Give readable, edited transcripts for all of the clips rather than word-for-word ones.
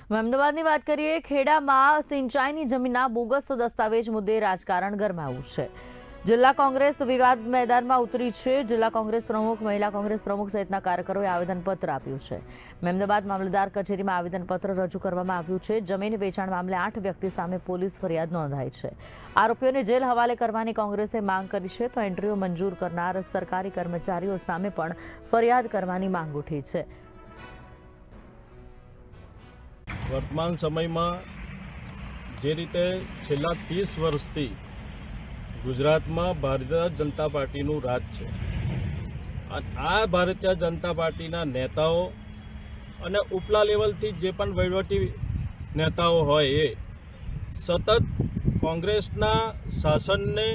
અમદાવાદની વાત કરીએ, ખેડામાં સિંચાઈની જમીનના બોગસ દસ્તાવેજ મુદ્દે રાજકારણ ગરમાયું છે। જિલ્લા કોંગ્રેસ વિવાદ મેદાનમાં ઉતરી છે। જિલ્લા કોંગ્રેસ પ્રમુખ, મહિલા કોંગ્રેસ પ્રમુખ સહિતના કાર્યકરોએ આવેદનપત્ર આપ્યું છે। અમદાવાદ મામલતદાર કચેરીમાં આવેદનપત્ર રજૂ કરવામાં આવ્યું છે। જમીન વેચાણ મામલે 8 વ્યક્તિ સામે પોલીસ ફરિયાદ નોંધાઈ છે। આરોપીઓને જેલ હવાલે કરવાની કોંગ્રેસે માંગ કરી છે, તો એન્ટ્રીઓ મંજૂર કરનાર સરકારી કર્મચારીઓ સામે પણ ફરિયાદ કરવાની માંગ ઉઠી છે। વર્તમાન સમયમાં જે રીતે છેલ્લા 30 વર્ષથી ગુજરાતમાં ભારતીય જનતા પાર્ટીનું રાજ છે, આ ભારતીય જનતા પાર્ટીના નેતાઓ અને ઉપલા લેવલથી જે પણ વહીવટી નેતાઓ હોય એ સતત કોંગ્રેસના શાસનને,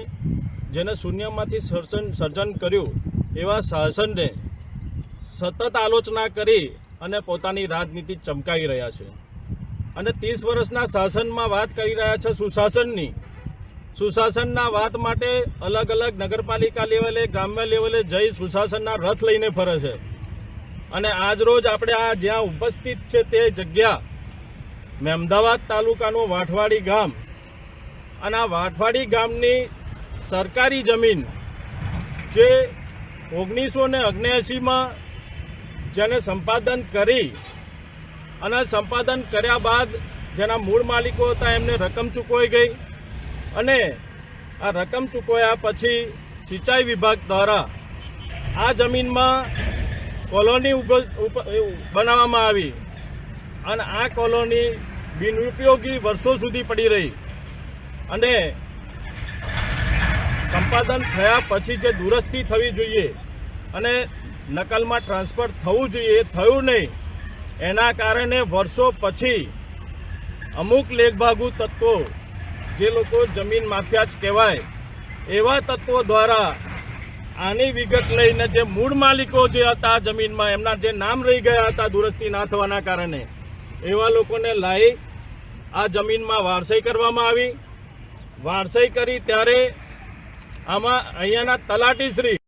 જેને શૂન્યમાંથી સર્જન કર્યું એવા શાસનને સતત આલોચના કરી અને પોતાની રાજનીતિ ચમકાવી રહ્યા છે। અને 30 વર્ષના શાસનમાં વાત કરી રહ્યા છે સુશાસનની। સુશાસનના વાત માટે અલગ અલગ નગરપાલિકા લેવલે, ગ્રામ્ય લેવલે જઈ સુશાસનના રથ લઈને ફરે છે। અને આજરોજ આપણે આ જ્યાં ઉપસ્થિત છે તે જગ્યા અમદાવાદ તાલુકાનું વાઠવાડી ગામ, અને આ વાઠવાડી ગામની સરકારી જમીન જે 1979માં જેને સંપાદન કરી અને સંપાદન કર્યા બાદ જેના મૂળ માલિકો હતા એમને રકમ ચૂકવાઈ ગઈ, અને આ રકમ ચૂકવ્યા પછી સિંચાઈ વિભાગ દ્વારા આ જમીનમાં કોલોની બનાવવામાં આવી, અને આ કોલોની બિનઉપયોગી વર્ષો સુધી પડી રહી, અને સંપાદન થયા પછી જે દુરસ્તી થવી જોઈએ અને નકલમાં ટ્રાન્સફર થવું જોઈએ એ થયું નહીં। એના કારણે વર્ષો પછી અમુક લેખભાગુ તત્વો, જે લોકો જમીન માફિયા જ કહેવાય એવા તત્વો દ્વારા આની વિગત લઈને જે મૂળ માલિકો જે હતા જમીનમાં, એમના જે નામ રહી ગયા હતા દુરસ્તી ના થવાના કારણે, એવા લોકોને લાવી આ જમીનમાં વારસાઈ કરવામાં આવી। વારસાઈ કરી ત્યારે આમાં અહીંયાના તલાટીશ્રી